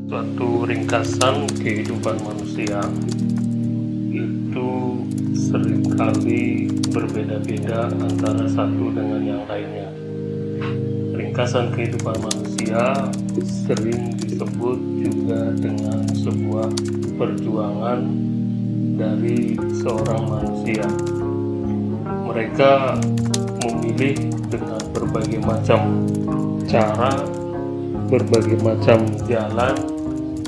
Suatu ringkasan kehidupan manusia itu seringkali berbeda-beda antara satu dengan yang lainnya. Ringkasan kehidupan manusia sering disebut juga dengan sebuah perjuangan dari seorang manusia. Mereka memilih dengan berbagai macam cara, berbagai macam jalan,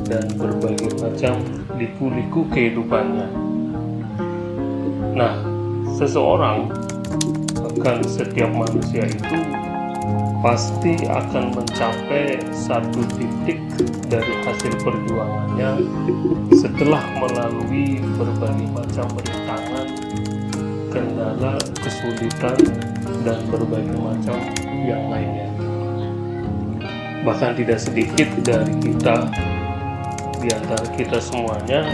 dan berbagai macam liku-liku kehidupannya. Nah, seseorang, bahkan setiap manusia itu pasti akan mencapai satu titik dari hasil perjuangannya setelah melalui berbagai macam rintangan, kendala, kesulitan, dan berbagai macam yang lainnya. Bahkan tidak sedikit dari kita, di antara kita semuanya,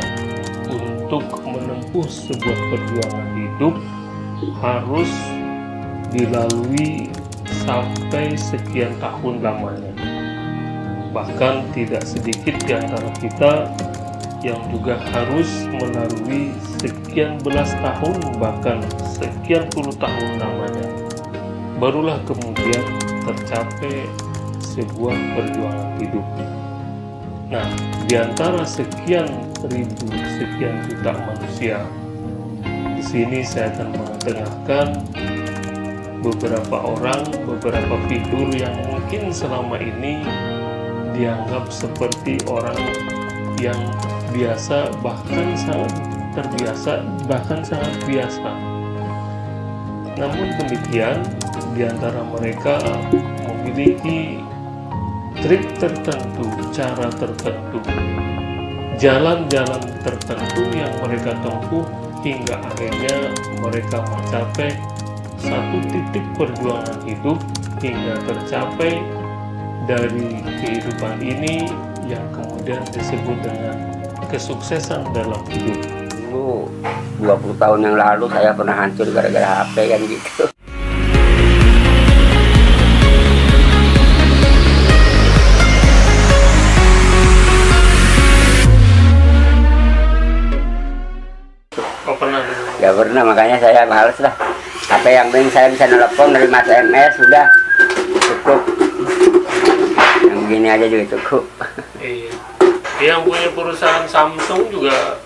untuk menempuh sebuah perjuangan hidup harus dilalui sampai sekian tahun lamanya. Bahkan tidak sedikit di antara kita yang juga harus melalui sekian belas tahun, bahkan sekian puluh tahun lamanya. Barulah kemudian tercapai sebuah perjuangan hidup. Nah, di antara sekian ribu, sekian juta manusia, di sini saya akan mengetengahkan beberapa orang, beberapa figur yang mungkin selama ini dianggap seperti orang yang biasa, bahkan sangat terbiasa, bahkan sangat biasa. Namun demikian, di antara mereka memiliki trik tertentu, cara tertentu, jalan-jalan tertentu yang mereka tempuh hingga akhirnya mereka mencapai satu titik perjuangan hidup hingga tercapai dari kehidupan ini yang kemudian disebut dengan kesuksesan dalam hidup. Dulu 20 tahun yang lalu saya pernah hancur gara-gara HP kan gitu. Oh, pernah? Gak pernah, makanya saya males lah. HP yang penting saya bisa nelpon, nerima SMS, sudah cukup. Yang begini aja juga cukup. Iya. Yang punya perusahaan Samsung juga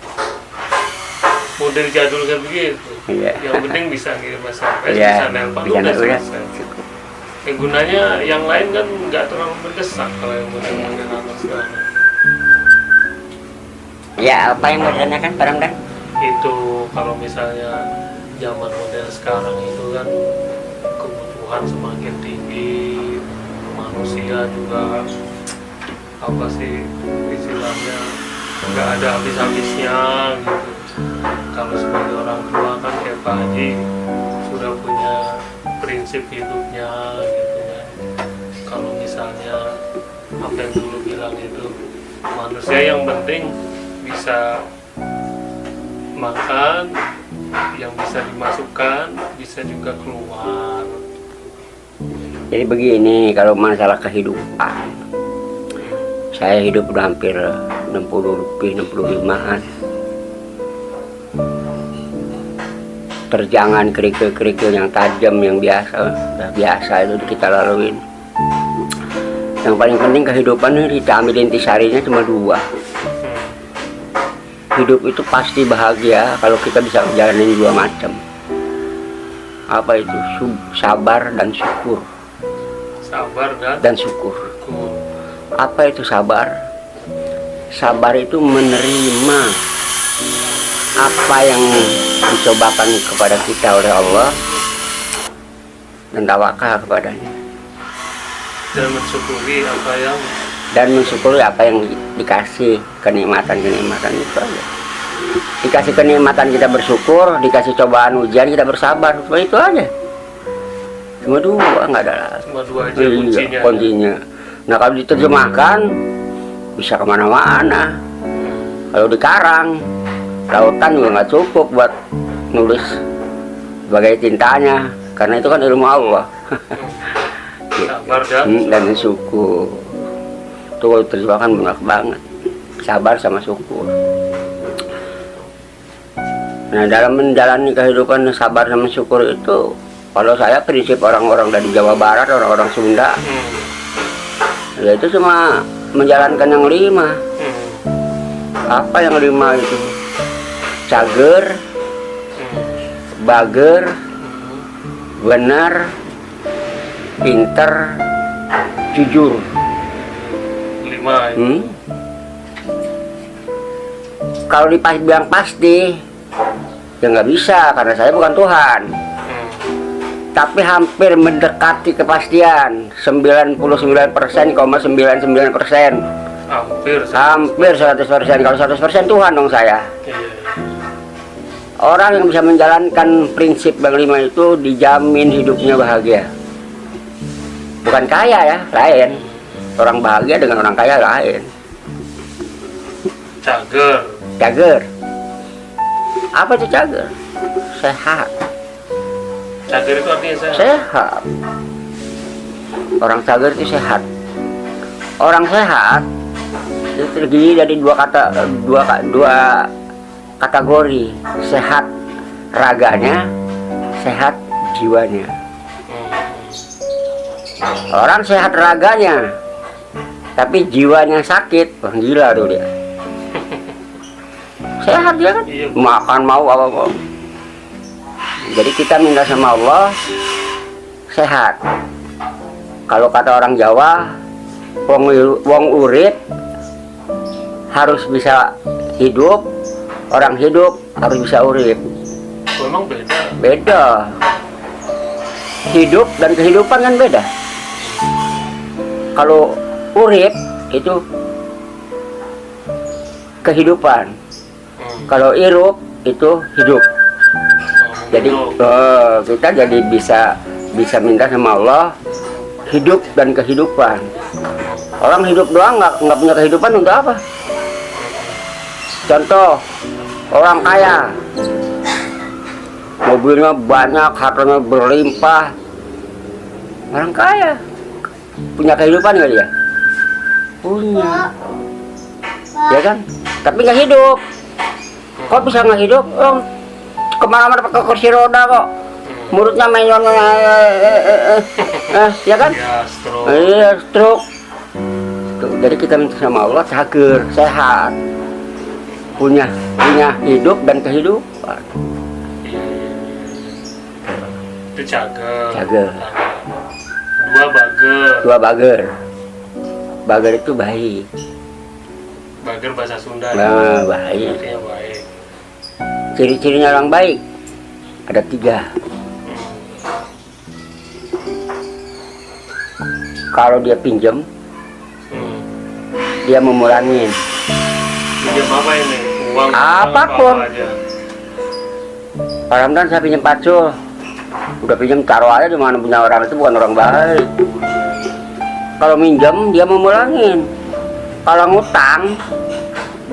model jadul kayak begitu. Iya. Yang penting bisa ngirim SMS, Iya, bisa nelpon, bisa udah udah selesai. cukup. Gunanya yang lain kan nggak terlalu mendesak kalau yang model-model lama sekarang. Ya, apa yang mau ditanyakan barang kan? Itu kalau misalnya zaman model sekarang itu kan kebutuhan semakin tinggi, manusia juga apa sih istilahnya nggak ada habis-habisnya gitu. Kalau sebagai orang tua kan kayak Pak Haji sudah punya prinsip hidupnya gitu kan. Kalau misalnya apa yang dulu bilang itu manusia yang penting bisa makan, yang bisa dimasukkan, bisa juga keluar. Jadi begini, kalau masalah kehidupan, saya hidup udah hampir 65-an. Terjangan kerikil-kerikil yang tajam, yang biasa itu kita laluin. Yang paling penting kehidupan ini kita ambil intisarinya cuma dua. Hidup itu pasti bahagia kalau kita bisa jalanin dua macam. Apa itu? Sabar dan syukur. Sabar Dan syukur. Apa itu sabar? Sabar itu menerima apa yang dicobakan kepada kita oleh Allah dan tawakal kepadanya. Dan mensyukuri apa yang dikasih, kenikmatan-kenikmatan itu aja. Dikasih kenikmatan kita bersyukur, dikasih cobaan ujian kita bersabar, cuma itu aja. Cuma dua, nggak ada. Cuma dua aja kuncinya. Nah, kalau diterjemahkan bisa kemana-mana. Kalau di karang, lautan juga nggak cukup buat nulis sebagai tintanya, karena itu kan ilmu Allah. Sabar dan syukur. Itu kalau terjemahkan banyak banget. sabar sama syukur. Nah, dalam menjalani kehidupan sabar sama syukur itu, kalau saya prinsip orang-orang dari Jawa Barat, orang-orang Sunda, ya itu cuma menjalankan yang 5. Apa yang 5 itu? Cager, bager, benar, pinter, jujur. 5 ya. Kalau bilang pasti, ya nggak bisa karena saya bukan Tuhan. Tapi hampir mendekati kepastian 99,99%. Hampir 100%. Kalau 100% Tuhan dong saya. Orang yang bisa menjalankan prinsip yang 5 itu dijamin hidupnya bahagia. Bukan kaya ya, lain. Orang bahagia dengan orang kaya lain. Cager. Apa itu cager? Sehat. Cager itu artinya Sehat. Orang cager itu sehat. Orang sehat itu terdiri dari dua kategori, sehat raganya, sehat jiwanya. Orang sehat raganya tapi jiwanya sakit, wah gila tuh dia. Sehat dia kan, makan mau apa. Jadi kita minta sama Allah sehat. Kalau kata orang Jawa, wong urip harus bisa hidup, orang hidup harus bisa urip. Memang beda. Beda. Hidup dan kehidupan kan beda. Kalau urip itu kehidupan. Kalau irup itu hidup. Jadi kita jadi bisa minta sama Allah hidup dan kehidupan. Orang hidup doang nggak punya kehidupan untuk apa? Contoh, orang kaya, mobilnya banyak, hartanya berlimpah. Orang kaya punya kehidupan nggak dia? Punya, ya kan? Tapi nggak hidup. Kok bisa nggak hidup? Kemana-mana pakai kursi roda kok. Mulutnya main ya kan? Iya, stroke. Jadi kita minta sama Allah cager, sehat, punya hidup dan kehidupan. Itu cager. Dua bager. Bager itu baik. Bager bahasa Sunda. Nah, baik. Ciri-cirinya orang baik ada 3. Kalau dia pinjam, dia memulangin. Pinjam apa ini? Uang? Apapun. Pak Ramdan saya pinjam pacul, udah pinjam taruh aja, di mana punya orang itu bukan orang baik. Kalau minjam dia memulangin. Kalau ngutang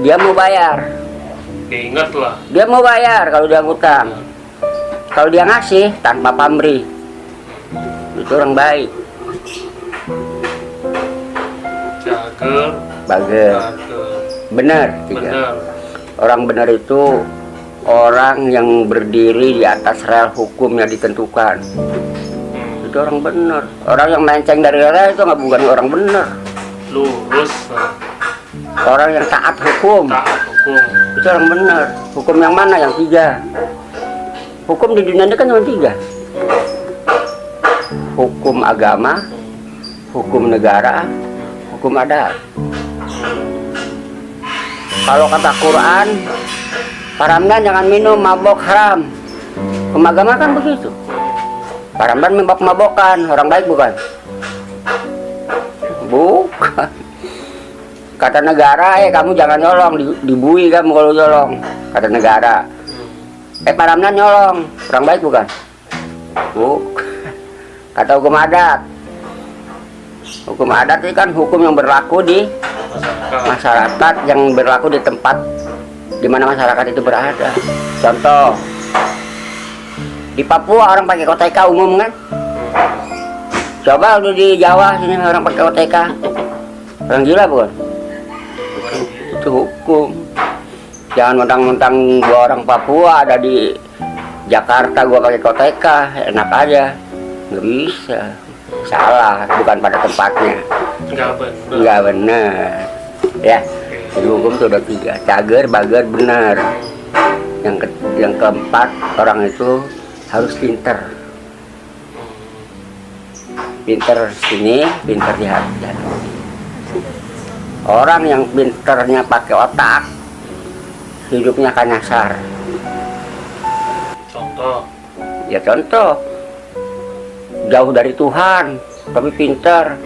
dia mau bayar. Ingat lah. Dia mau bayar kalau dia ngutang. Kalau dia ngasih tanpa pamrih, itu orang baik. Cager, bager, benar. 3. Orang benar itu orang yang berdiri di atas rel hukum yang ditentukan. Itu orang benar. Orang yang melenceng dari rel itu bukan orang benar. Lurus. Orang yang taat hukum. Itu orang benar. Hukum yang mana? Yang 3. Hukum di dunia ini kan cuma 3. Hukum agama, hukum negara, hukum adat. Kalau kata Quran, Pak Ramdan jangan minum, mabok haram. Hukum agama kan begitu. Pak Ramdan mabok-mabokan, orang baik bukan? Bukan. Kata negara, kamu jangan nyolong, dibui kamu kalau nyolong. Kata negara. Pak Ramdan nyolong, orang baik bukan? Bukan. Kata hukum adat. Hukum adat itu kan hukum yang berlaku di masyarakat, yang berlaku di tempat di mana masyarakat itu berada. Contoh, di Papua orang pakai OTK umum kan? Coba lu di Jawa sini orang pakai OTK. Orang gila bukan? itu hukum. Jangan mentang-mentang gua orang Papua ada di Jakarta gua pakai koteka, enak aja. Nggak bisa. Salah, bukan pada tempatnya. Nggak benar. Ya, di hukum itu udah 3. Cager, bager, benar. Yang keempat, orang itu harus pinter. Pinter sini, pinter di hati. Orang yang pinternya pakai otak, hidupnya akan nyasar. Contoh? Ya contoh, jauh dari Tuhan, tapi pinter,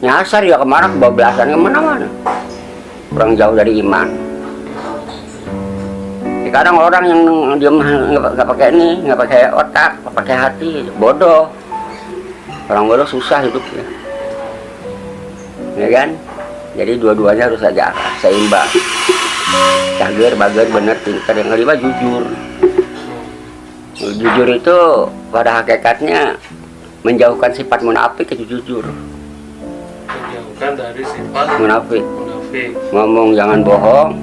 nyasar ya kemana, kebablasan kemana-mana. Kurang jauh dari iman. Kadang orang yang dia nggak pakai ini, nggak pakai otak, nggak pakai hati, bodoh. Orang bodoh susah hidupnya, ya kan? Jadi dua-duanya harus saja seimbang. Cager, bager, bener, pintar. Yang kelima jujur. Jujur itu pada hakikatnya menjauhkan sifat munafik itu jujur. Menjauhkan dari sifat Munafik. ngomong jangan bohong,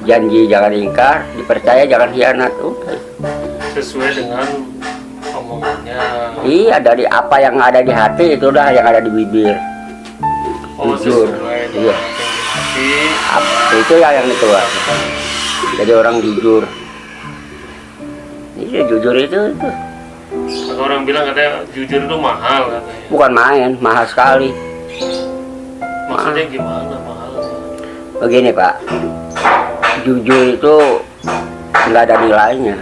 janji jangan ingkar, dipercaya jangan khianat. Sesuai dengan omongannya. Iya, dari apa yang ada di hati itu udah yang ada di bibir. Jujur. Iya. Itu yang dikeluar. Jadi orang jujur. Iya, jujur itu. Orang bilang katanya jujur itu mahal katanya. Bukan main, mahal sekali. Maksudnya gimana mahal? Begini Pak, jujur itu nggak ada nilainya.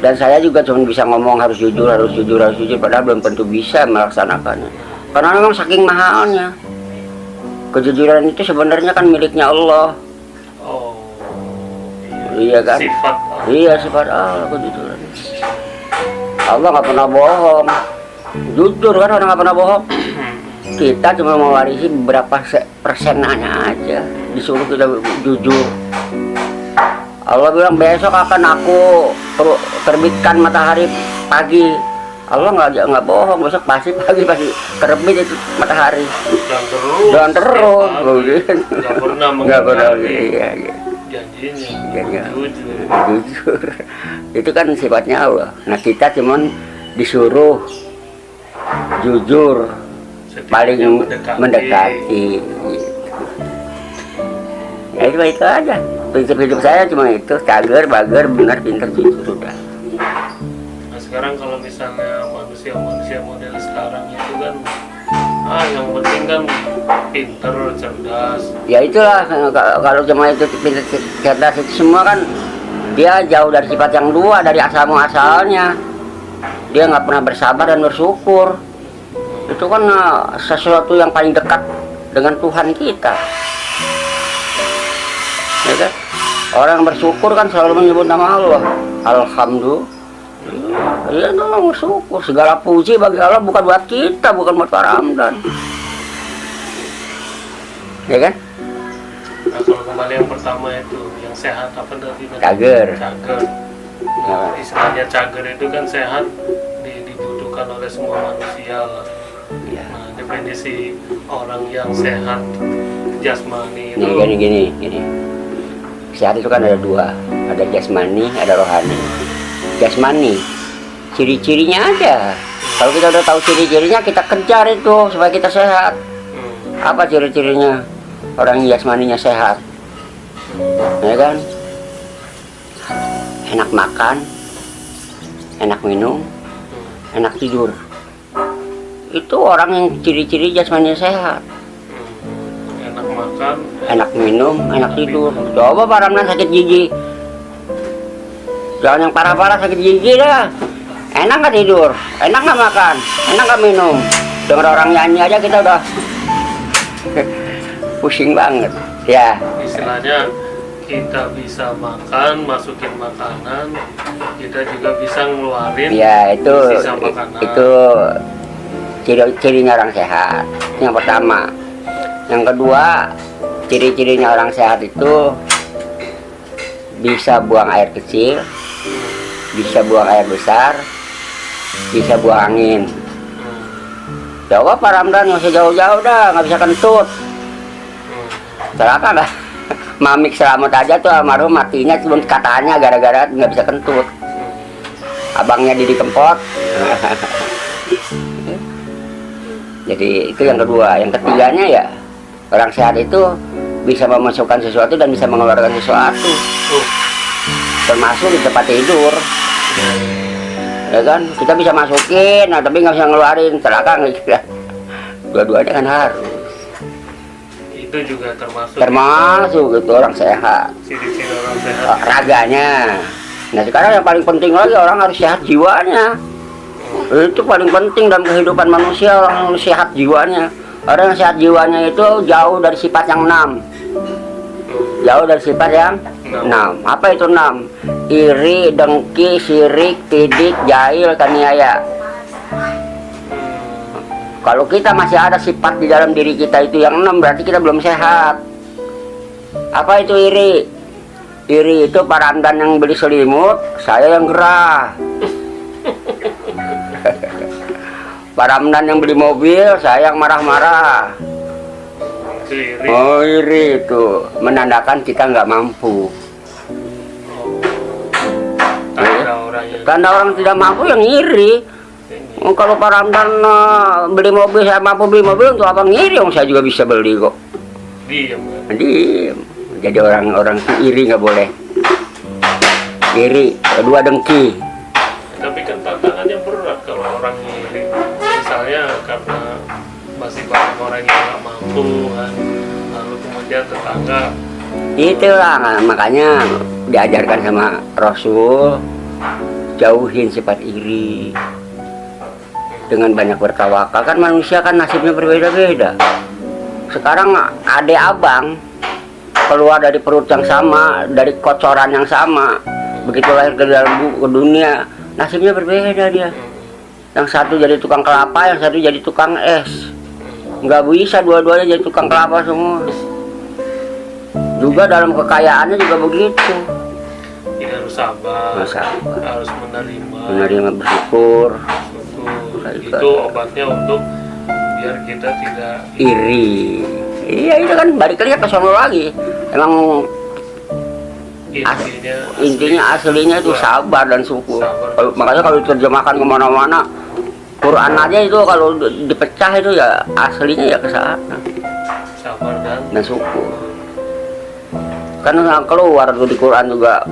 Dan saya juga cuma bisa ngomong harus jujur, padahal belum tentu bisa melaksanakannya. Karena memang saking mahalnya. Kejujuran itu sebenarnya kan miliknya Allah. Oh, iya kan? Sifat. Iya, sifat Allah kejujuran. Allah nggak pernah bohong. Jujur kan, orang nggak pernah bohong. Kita cuma mewarisi beberapa persenannya aja. Disuruh kita jujur. Allah bilang besok akan aku terbitkan matahari pagi. Allah nggak bohong, besok pasti pagi pasti terbit itu matahari. Dan terus, nggak pernah. Iya. Janjinya jujur. Itu kan sifatnya Allah. Nah kita cuman disuruh jujur, paling mendekati. Ya itu aja. Prinsip hidup saya cuma itu, cager, bager, benar, pintar, jujur, sudah. Nah sekarang kalau misalnya manusia model sekarang itu kan yang penting kan pintar, cerdas. Ya itulah, kalau cuma itu pintar, cerdas itu semua kan dia jauh dari sifat yang dua, dari asal-muasalnya. Dia nggak pernah bersabar dan bersyukur. Itu kan sesuatu yang paling dekat dengan Tuhan kita. Ya kan? Orang bersyukur kan selalu menyebut nama Allah. Alhamdulillah. Ya tolong bersyukur. Segala puji bagi Allah, bukan buat kita, bukan buat Pak Ramdan. Ya kan? Nah kalau kembali yang pertama itu, yang sehat apa tadi? Cager. Nah, istilahnya cager itu kan sehat dibutuhkan oleh semua manusia lah. Ya. Nah definisi orang yang sehat jasmani itu gini. Sehat itu kan ada dua, ada jasmani, ada rohani. Jasmani, ciri-cirinya ada. Kalau kita udah tahu ciri-cirinya, kita kejar itu supaya kita sehat. Apa ciri-cirinya orang yang jasmaninya sehat? Ya kan? Enak makan, enak minum, enak tidur. Itu orang yang ciri-ciri jasmaninya sehat. Enak makan, enak minum, enak tidur. Coba Pak Ramdan sakit gigi, jangan yang parah-parah sakit gigi dah. Enak nggak tidur, enak nggak makan, enak nggak minum. Dengar orang nyanyi aja kita udah pusing banget. Ya. Istilahnya kita bisa makan, masukin makanan, kita juga bisa ngeluarin. Ya itu sisa makanan. Itu ciri-cirinya orang sehat. Yang pertama. Yang kedua, ciri-cirinya orang sehat itu bisa buang air kecil, bisa buang air besar, bisa buang angin. Coba Pak Ramdan nggak usah jauh-jauh dah, nggak bisa kentut. Celaka dah. Mamik Selamat aja tuh almarhum matinya cuma katanya gara-gara nggak bisa kentut. Abangnya Didi Kempot. Jadi itu yang kedua. Yang ketiganya ya orang sehat itu bisa memasukkan sesuatu dan bisa mengeluarkan sesuatu. Termasuk di tempat tidur. Ya kan, kita bisa masukin, nah, tapi nggak bisa ngeluarin, celaka gitu ya. Dua-duanya kan harus. Itu juga Termasuk gitu orang sehat. ciri-ciri orang sehat. Raganya. Nah sekarang yang paling penting lagi orang harus sehat jiwanya. Itu paling penting dalam kehidupan manusia, orang harus sehat jiwanya. Orang yang sehat jiwanya itu jauh dari sifat yang 6. Jauh dari sifat yang 6. Apa itu 6? Iri, dengki, sirik, tidik, jahil, kaniaya. Kalau kita masih ada sifat di dalam diri kita itu yang 6, berarti kita belum sehat. Apa itu iri? Iri itu Pak Ramdan yang beli selimut, saya yang gerah. Pak Ramdan yang beli mobil, saya yang marah-marah. Itu iri. Oh iri itu menandakan kita nggak mampu. Tanda orang yang Tanda orang tidak mampu yang iri. Oh, kalau Pak Ramdan beli mobil, saya mampu beli mobil, untuk apa ngiri? Saya juga bisa beli kok. diam kan? Diem. Jadi orang-orang itu iri nggak boleh. Iri, kedua dengki. Tapi kan tantangannya berat kalau orang iri. Misalnya karena masih banyak orang yang nggak mampu kan, lalu kemudian tetangga. Itulah makanya diajarkan sama Rasul, jauhin sifat iri. Dengan banyak bertawakal, kan manusia kan nasibnya berbeda-beda. Sekarang adik abang keluar dari perut yang sama, dari kocoran yang sama, begitu lahir ke dalam ke dunia, nasibnya berbeda dia. Yang satu jadi tukang kelapa, yang satu jadi tukang es. Nggak bisa dua-duanya jadi tukang kelapa semua. Juga dalam kekayaannya juga begitu. Ini harus sabar, harus Menerima, bersyukur. Itu obatnya untuk biar kita tidak Iri. Iya itu kan balik lagi ke sono lagi. Emang intinya aslinya itu sabar dan syukur. Makanya kalau diterjemahkan kemana-mana, Quran aja itu kalau dipecah itu ya aslinya ya ke sana. sabar Dan syukur. Kan keluar tuh di Quran juga.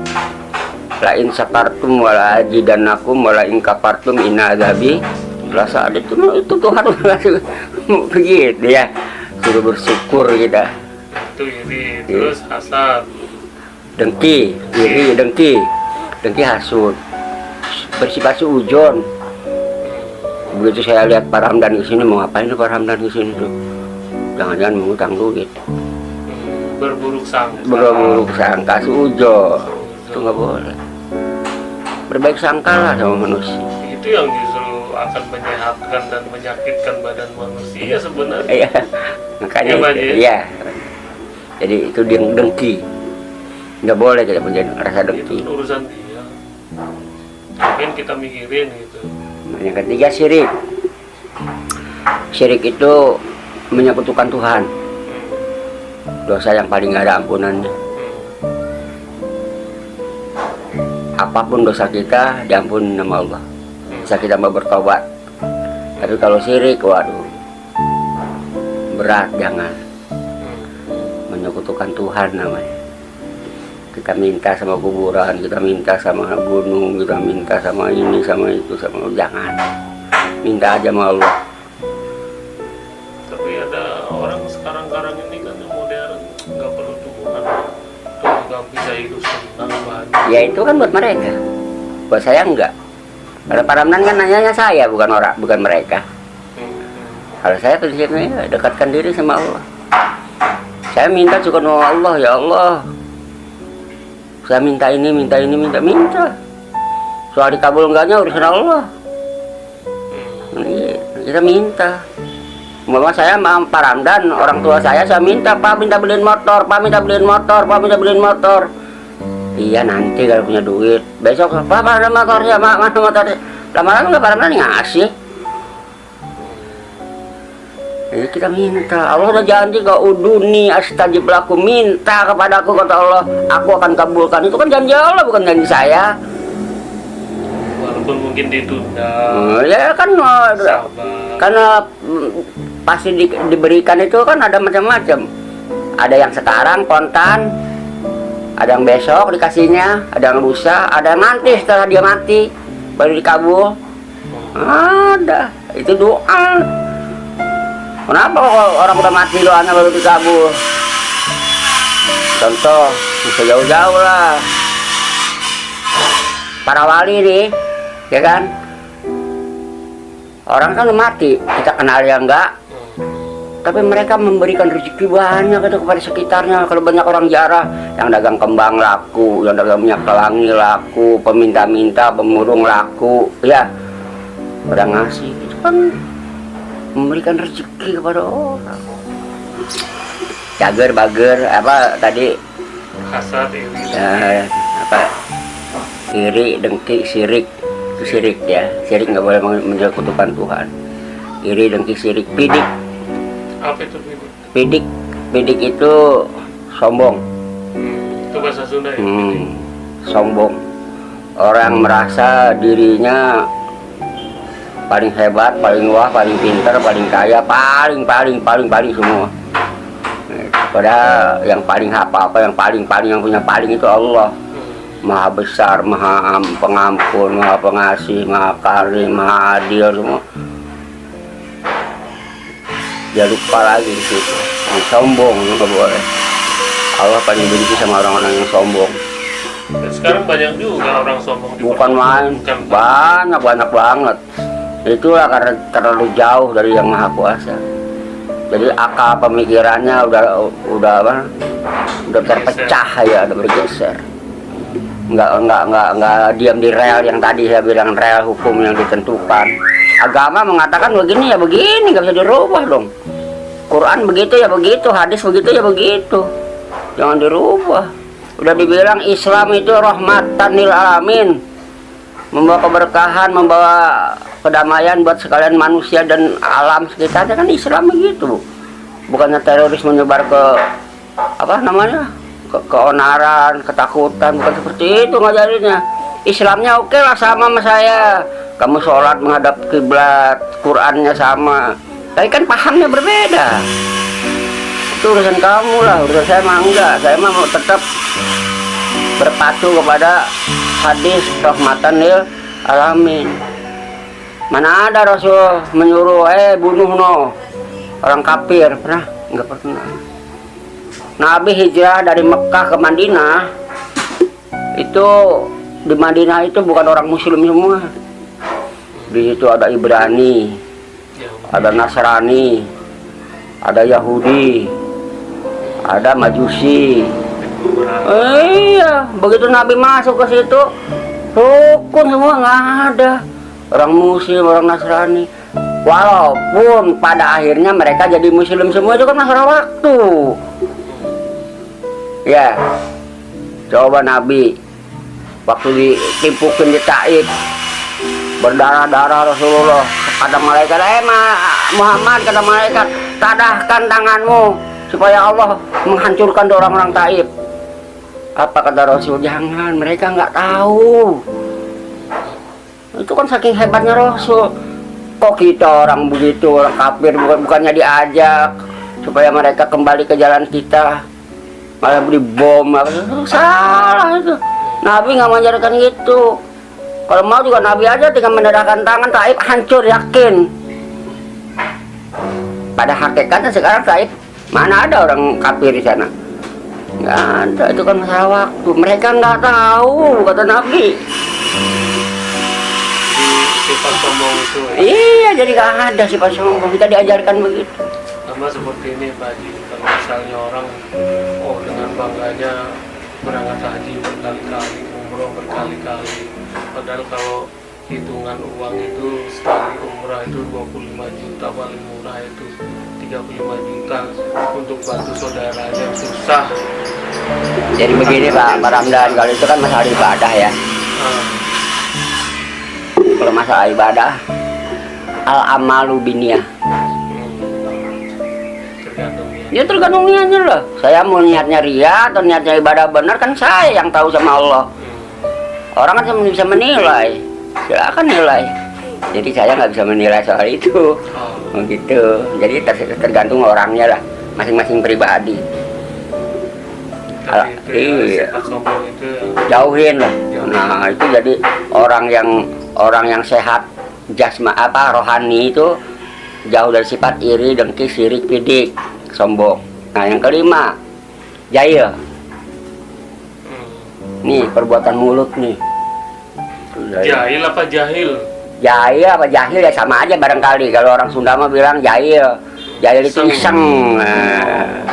La in syakartum wala azidannakum wala in kafartum inna adzabi rasa ada itu Tuhan begitu ya, suruh bersyukur kita. itu iri, terus hasad, Dengki, iri, dengki hasud, bersifat suudzon. Begitu saya lihat Pak Ramdan di sini, mau ngapain tuh Pak Ramdan di sini tuh? Jangan-jangan mengutang duit. berburuk Sangka, suudzon. Itu nggak boleh. Berbaik sangka lah sama manusia. Itu yang justru akan menyehatkan dan menyakitkan badan manusia sebenarnya. Iya, makanya iya. Jadi itu dia dengki. Nggak boleh kita punya rasa dengki. Itu urusan dia. Mungkin kita mikirin gitu. Yang ketiga syirik. Syirik itu menyekutukan Tuhan. Dosa yang paling nggak ada ampunannya. Apapun dosa kita diampuni sama Allah. Bisa kita mau bertobat. Tapi kalau syirik, waduh, berat, jangan. Menyekutukan Tuhan namanya. Kita minta sama kuburan, kita minta sama gunung, kita minta sama ini, sama itu, sama jangan. Minta aja sama Allah. Tapi ada orang sekarang ini kan yang modern, nggak perlu Tuhan. Tuhan nggak bisa hidup senang bahagia. Ya itu kan buat mereka. Buat saya enggak. Kalau Pak Ramdan kan nanyanya saya, bukan mereka. Kalau saya prinsipnya ya, dekatkan diri sama Allah. Saya minta cukup sama Allah, ya Allah. Saya minta ini. Soal dikabul enggaknya urusan Allah. Kita minta. Mama saya sama Pak Ramdan, orang tua saya minta, Pak minta beliin motor. Iya nanti kalau punya duit. Besok Pak ada motornya, mana motornya? Lama-lama nggak Pak Ramdan ngasih. Jadi kita minta. Allah udah janji kau uduni astajib lakum, minta kepadaku kata Allah, aku akan kabulkan. Itu kan janji Allah bukan janji saya. Walaupun mungkin ditunda. Ya kan Sabar. karena pasti diberikan itu kan ada macam-macam. Ada yang sekarang kontan, ada yang besok dikasihnya, ada yang lusa, ada yang nanti setelah dia mati baru dikabul. Ada, itu doa. Kenapa kalau orang udah mati doanya baru dikabul? Contoh, bisa jauh-jauh lah. Para wali nih, ya kan? Orang kan udah mati, kita kenal ya enggak? Tapi mereka memberikan rezeki banyak itu kepada sekitarnya. Kalau banyak orang jarah, yang dagang kembang laku, yang dagang minyak pelangi laku, peminta-minta, pemurung laku, ya. Pada ngasih, itu kan memberikan rezeki kepada orang. Jager, bager, apa tadi? Hasad ini. Ya, apa? Iri, dengki, sirik. Itu sirik ya. Sirik nggak boleh menjatuhkan Tuhan. Iri, dengki, sirik, pidik. Apa itu Bidu? Pidik, pidik itu sombong. Itu bahasa Sunda ya? Sombong. Orang merasa dirinya paling hebat, paling wah, paling pintar, paling kaya, paling semua. Padahal yang paling apa yang paling yang punya paling itu Allah. Maha besar, maha pengampun, maha pengasih, maha karim, maha adil semua. Dia lupa lagi di situ. Yang sombong nggak boleh. Allah paling benci sama orang-orang yang sombong. Dan sekarang banyak juga orang sombong. Bukan main, banyak banget. Itulah karena terlalu jauh dari yang Maha Kuasa. Jadi akal pemikirannya udah terpecah ya, udah bergeser. Nggak diam di rel yang tadi saya bilang, rel hukum yang ditentukan. Agama mengatakan begini ya begini, nggak bisa dirubah dong. Quran begitu ya begitu, hadis begitu ya begitu, jangan dirubah. Udah dibilang Islam itu rahmatan lil alamin, membawa keberkahan, membawa kedamaian buat sekalian manusia dan alam sekitarnya, kan Islam begitu. Bukannya teroris menyebar ke apa namanya, keonaran, ketakutan, bukan seperti itu ngajarinnya. Islamnya oke lah sama saya. Kamu sholat menghadap kiblat, Qurannya sama. Tapi kan pahamnya berbeda. Itu urusan kamu lah, urusan saya mah enggak. Saya mah mau tetap berpacu kepada hadis rahmatan lil alamin. Mana ada Rasul menyuruh bunuh orang kafir, pernah? Enggak pernah. Nabi hijrah dari Mekah ke Madinah, itu di Madinah itu bukan orang muslim semua. Di situ ada Ibrani, ada Nasrani, ada Yahudi, ada Majusi. Iya, begitu Nabi masuk ke situ, rukun semua nggak ada. Orang Muslim, orang Nasrani. Walaupun pada akhirnya mereka jadi Muslim semua, itu kan masalah waktu. Ya, coba Nabi waktu ditimpukin di Taif, berdarah-darah Rasulullah, kata malaikat, Muhammad, kata malaikat, tadahkan tanganmu supaya Allah menghancurkan orang-orang Taif. Apa kata Rasul? Jangan, mereka nggak tahu. Itu kan saking hebatnya Rasul. Kok kita orang begitu, orang kafir, bukannya diajak supaya mereka kembali ke jalan kita, malah beli bom. Salah itu. Nabi nggak mengajarkan gitu. Kalau mau juga Nabi aja dengan mendadahkan tangan, Taif hancur, yakin. Pada hakikatnya sekarang Taif mana ada orang kafir di sana? Nggak ada, itu kan masalah waktu. Mereka nggak tahu, kata Nabi. Sifat sombong itu ya? Iya, jadi nggak ada sifat sombong. Kita diajarkan begitu. Sama seperti ini Pak Haji, kalau misalnya orang dengan bangganya berangkat haji berkali-kali, umroh berkali-kali, padahal kalau hitungan uang itu sekali umrah itu 25 juta, paling murah itu 35 juta untuk bantu saudaranya yang susah. Jadi begini Pak Ramdan, kalau itu kan masalah ibadah ya. Kalau masalah ibadah, al amalu biniyah, Ya tergantung niatnya lah. Saya mau niatnya ria atau niatnya ibadah benar kan saya yang tahu sama Allah. Orang kan bisa menilai, silakan nilai. Jadi saya nggak bisa menilai soal itu, begitu. Jadi tergantung orangnya lah, masing-masing pribadi. Tapi itu ya, Iya, sifat sombong itu ya. jauhin lah. Nah itu jadi orang yang sehat rohani itu jauh dari sifat iri, dengki, sirik, pidik, sombong. Nah yang kelima, jahil. Nih perbuatan mulut nih. Jahil apa jahil? Jahil apa jahil ya sama aja barangkali. Kalau orang Sunda mah bilang jahil. Jahil itu iseng. Nah,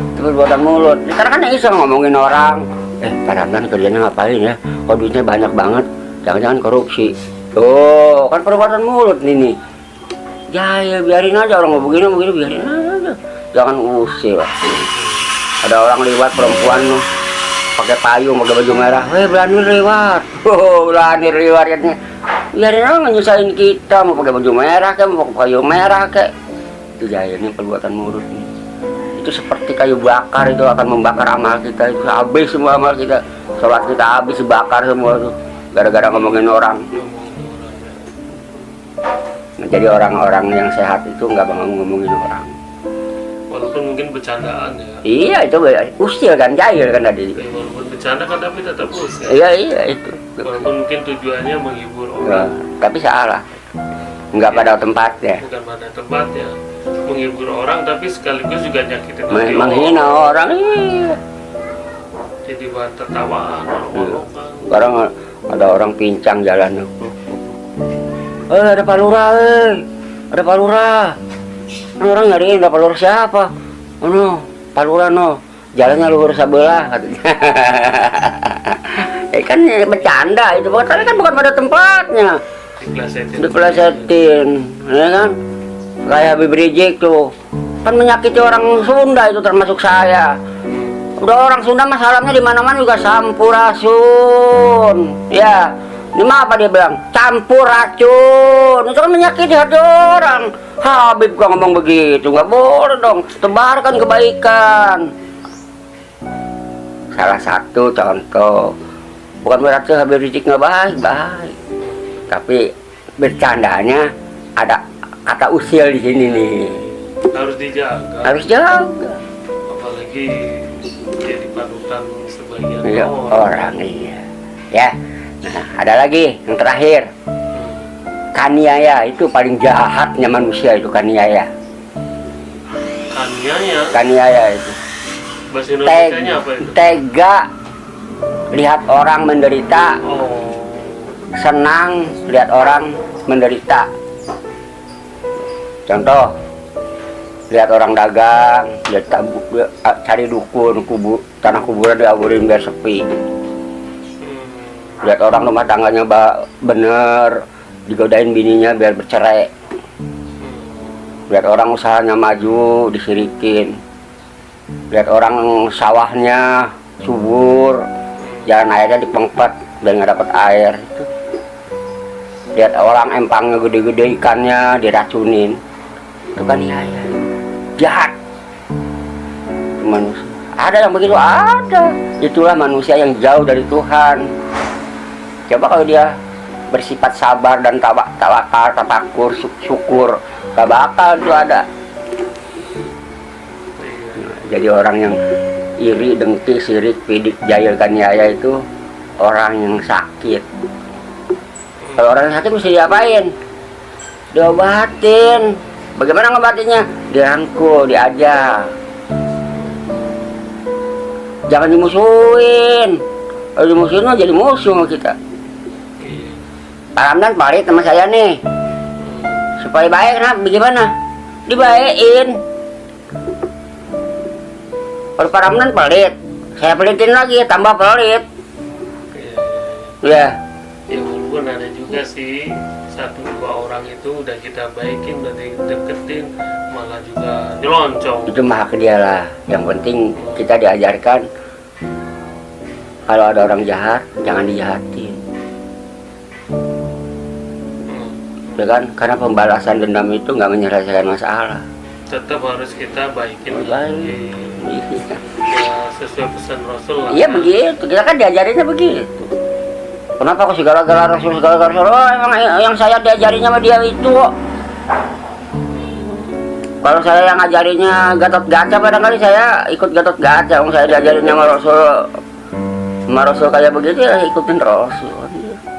itu perbuatan mulut. Sekarang kan iseng ngomongin orang. Pak Ramdan kerjanya ngapain ya? Kok duitnya banyak banget? Jangan-jangan korupsi. Tuh, kan perbuatan mulut nih. Jahil, biarin aja orang mau begini biarin aja. Jangan usir. Ada orang lewat perempuan loh, pakai payung, pakai baju merah. Berani lewat. Berani lewatnya. Biarin aja nyusahin kita, mau pakai baju merah kayak mau pakai payung merah kayak. Itu jahil, ini perbuatan mulut nih. Itu seperti kayu bakar, itu akan membakar amal kita. Itu habis semua amal kita. Sholat kita habis bakar semua tuh. Gara-gara ngomongin orang. Nah, jadi orang-orang yang sehat itu nggak bakal ngomongin orang. Walaupun mungkin bercandaan ya. Iya itu usil kan, jahil kan tadi. Ya, walaupun bercanda kan tapi tetap usil. Iya itu. Walaupun mungkin tujuannya menghibur Ya, orang. tapi salah. Nggak pada tempatnya. Bukan pada tempatnya. Menghibur orang tapi sekaligus juga nyakitin hati Menghina orang. Iya. Jadi bahan tertawaan, orang-orang. Sekarang ada orang pincang jalan. Ada Pak Lurah, ada Pak Lurah. Orang nyariin ada Pak Lurah siapa? Pak Lurah jalannya luhur sebelah katanya. Kan bercanda itu, tapi kan bukan pada tempatnya. Dipelesetin, ya kan? Kayak Habib Rizik tuh, kan menyakiti orang Sunda itu termasuk saya. Udah orang Sunda mah salamnya di mana-mana juga sampurasun, ya. Ini mah apa dia bilang? Campur racun. Itu kan menyakiti hati orang. Habib gak ngomong begitu, nggak boleh dong. Tebarkan kebaikan. Salah satu contoh. Bukan berarti Habib Rizik nggak baik. Tapi bercandanya ada kata usil di sini nih. Harus dijaga. Harus jaga. Apalagi jadi panutan sebagian Iya, orang iya. Ya. Nah, ada lagi yang terakhir. Kaniaya itu paling jahatnya manusia itu kaniaya. Kaniaya itu. Bahasa Indonesianya apa itu? Tega lihat orang menderita, senang lihat orang menderita. Contoh, lihat orang dagang, dia cari dukun, tanah kuburan diaburin biar sepi. Lihat orang rumah tangganya bener, digodain bininya biar bercerai. Lihat orang usahanya maju, disirikin. Lihat orang sawahnya subur, jalan airnya dipengpet dan nggak dapat air. Lihat orang empangnya gede-gede, ikannya diracunin. Itu kan ya, jahat. Manusia. Ada yang begitu, ada. Itulah manusia yang jauh dari Tuhan. Coba kalau dia bersifat sabar dan tawakal, tafakur, syukur, gak bakal itu ada. Jadi orang yang iri, dengki, sirik, pidik, jahil, kaniaya itu orang yang sakit. Kalau orang yang sakit mesti diapain? Diobatin. Bagaimana ngobatinnya? Dirangkul, diajak. Jangan dimusuhin. Kalau dimusuhin mah jadi musuh sama kita. Pak Ramdan pelit sama saya nih. Supaya baik, kenapa? Bagaimana? Dibaikin. Kalau Pak Ramdan pelit, saya pelitin lagi, tambah pelit. Ya. Ya walaupun ada juga sih 1-2 orang itu udah kita baikin, udah deketin, malah juga nyeloncong. Itu mah hak dia lah. Yang penting kita diajarkan kalau ada orang jahat, jangan dijahatin. Ya kan? Karena pembalasan dendam itu nggak menyelesaikan masalah. tetap harus kita baikin Baik. lagi. Ya sesuai pesan Rasul lah. Iya begitu, kita kan diajarinnya begitu. Kenapa kok segala-gala Rasul, segala-gala Rasul? Oh, emang yang saya diajarinnya sama dia itu kok. Kalau saya yang ngajarinya Gatot Kaca, barangkali saya ikut Gatot Kaca. Kalau saya diajarinnya sama Rasul kayak begitu ya ikutin Rasul.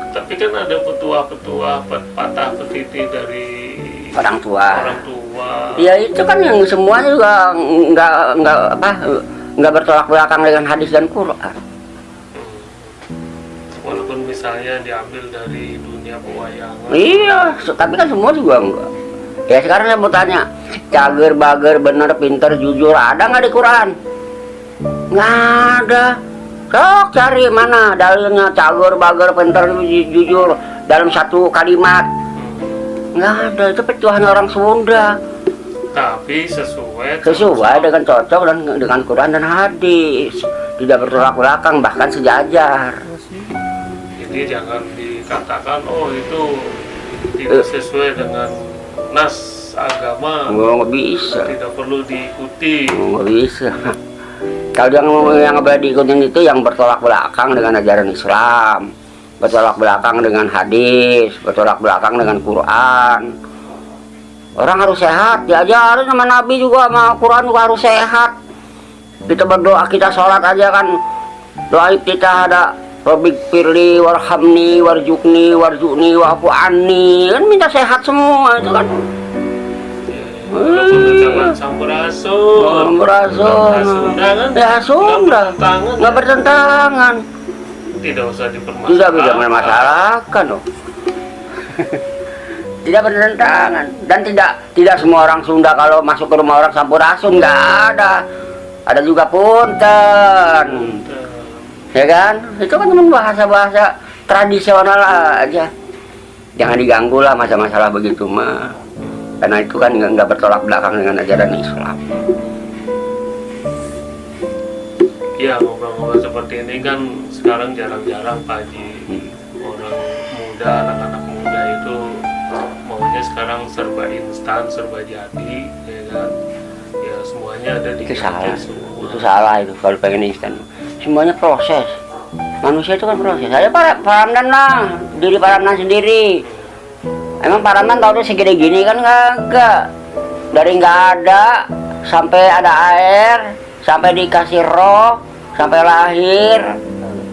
Tapi kan ada petua-petua patah petiti dari Orang tua. orang tua. Ya itu kan yang semuanya juga nggak bertolak belakang dengan hadis dan Quran. Walaupun misalnya diambil dari dunia pewayangan. Iya, tapi kan semua juga enggak. Ya sekarang saya mau tanya, cager, bager, bener, pinter, jujur, ada nggak di Quran? Nggak ada. Sok cari mana dalilnya cager, bager, pinter, jujur dalam satu kalimat. Nggak ada, itu petuahan orang Sunda. Tapi sesuai Dengan cocok dan dengan Quran dan hadis. Tidak bertolak belakang, bahkan sejajar. Jadi jangan dikatakan oh itu tidak sesuai dengan nas agama, Nggak bisa. tidak perlu diikuti. Nggak bisa. Kalau yang nggak boleh diikutin itu yang bertolak belakang dengan ajaran Islam, bertolak belakang dengan hadis, bertolak belakang dengan Quran. Orang harus sehat, diajarin sama Nabi juga, sama Quran juga harus sehat. Kita berdoa, kita sholat aja kan, doa kita ada Rabbik firli warhamni warjukni warjukni wa'fu anni, kan minta sehat semua itu kan. Walaupun zaman Sampurasun, Sunda kan? Ya Sunda, nggak bertentangan. Tidak usah dipermasalahkan. Tidak bisa bermasalahkan loh. Tidak bertentangan dan tidak semua orang Sunda kalau masuk ke rumah orang Sampurasun nggak ada. Ada juga punten. Ya kan? Itu kan cuma bahasa-bahasa tradisional aja. Jangan diganggu lah masalah begitu mah. Karena itu kan nggak bertolak belakang dengan ajaran Islam. Ya ngobrol-ngobrol seperti ini kan sekarang jarang-jarang Pak Haji. Orang muda, anak-anak muda itu maunya sekarang serba instan, serba jadi, ya kan? Ya semuanya ada di Itu salah. semua. Itu salah itu kalau pengen instan. Semuanya proses. Manusia itu kan proses. Saya Pak Ramdan lah, diri Pak Ramdan sendiri. Emang Pak Ramdan tahu segede gini kan kagak. Dari nggak ada sampai ada air, sampai dikasih roh, sampai lahir.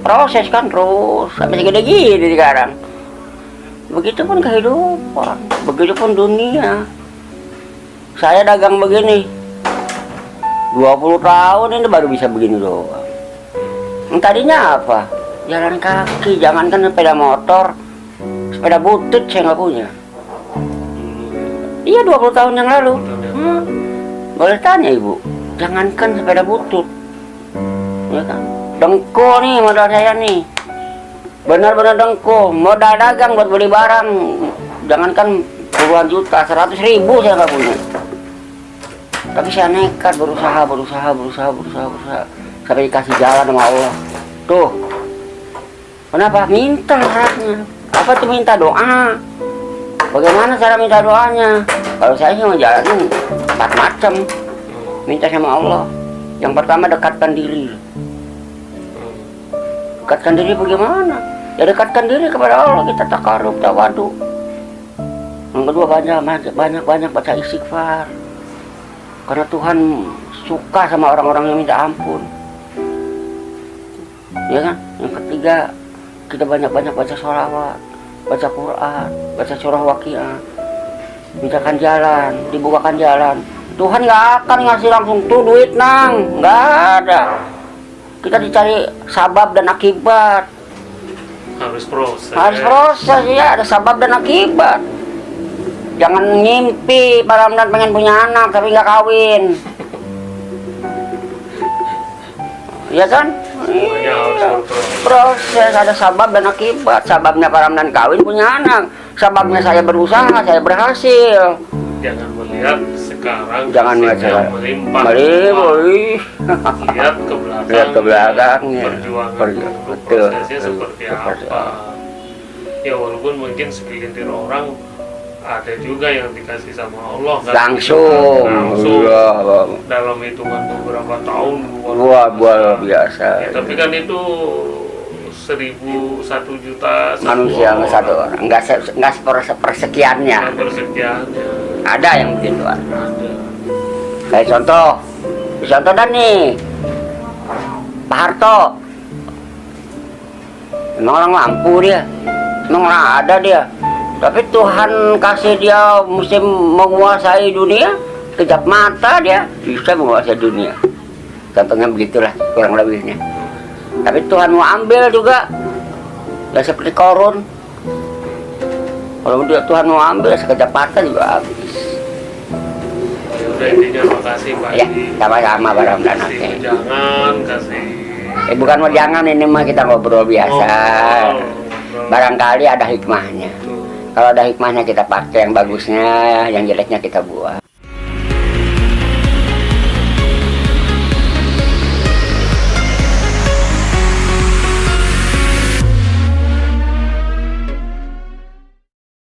Proses kan terus sampai segede gini sekarang. Begitupun kehidupan, begitupun dunia. Saya dagang begini 20 tahun ini baru bisa begini doang. Tadinya apa? Jalan kaki, jangankan sepeda motor, sepeda butut saya nggak punya. Iya 20 tahun yang lalu. Boleh tanya ibu, jangankan sepeda butut, ya kan? Dengko nih modal saya nih, benar-benar dengko. Modal dagang buat beli barang, jangankan puluhan juta, 100.000 saya nggak punya. Tapi saya nekat berusaha sampai dikasih jalan sama Allah. Tuh, kenapa? Minta syaratnya. Apa tuh minta? Doa. Bagaimana cara minta doanya? Kalau saya sih ngejalanin 4 macam. Minta sama Allah. Yang pertama dekatkan diri. Dekatkan diri bagaimana? Ya dekatkan diri kepada Allah, kita takarub, tawadu. Yang kedua banyak baca istighfar. Karena Tuhan suka sama orang-orang yang minta ampun. Ya kan? Yang ketiga, kita banyak baca sholawat, baca Quran, baca surah Waqiah. Mintakan jalan, dibukakan jalan. Tuhan nggak akan ngasih langsung tuh duit nang, nggak ada. Kita dicari sabab dan akibat. Harus proses. Harus proses ya, ada sabab dan akibat. Jangan ngimpi Pak Ramdan pengen punya anak tapi nggak kawin. Ya kan? Semuanya harus berproses. Proses, ada sabab dan akibat. Sababnya Pak Ramdan kawin punya anak. Sababnya saya berusaha, saya berhasil. Jangan melihat sekarang. Jangan melihat yang sekarang. melimpah. Lihat ke belakang. Lihat ke belakangnya. Perjuangan. Betul. Prosesnya seperti apa? Ya walaupun mungkin segelintir orang ada juga yang dikasih sama Allah kan? Langsung. Iya, Dalam hitungan beberapa tahun luar biasa. ya, tapi kan itu 1.000 juta Manusia satu orang, nggak sepersekiannya. persekiannya Ada yang begitu. ada. Kayak contoh dan nih Pak Harto, emang orang lampu dia, emang orang ada dia, tapi Tuhan kasih dia mesti menguasai dunia, kejap mata dia bisa menguasai dunia. Contohnya begitulah kurang lebihnya. Tapi Tuhan mau ambil juga, ya seperti Korun. Kalau dia Tuhan mau ambil sekejap mata juga habis. Ya udah, intinya makasih Pak Ya, Haji. sama-sama barang dan Kasih jangan kasih bukan mau jangan, ini mah kita ngobrol biasa. ngobrol. Barangkali ada hikmahnya. Tuh. Kalau ada hikmahnya kita pakai, yang bagusnya, yang jeleknya kita buang.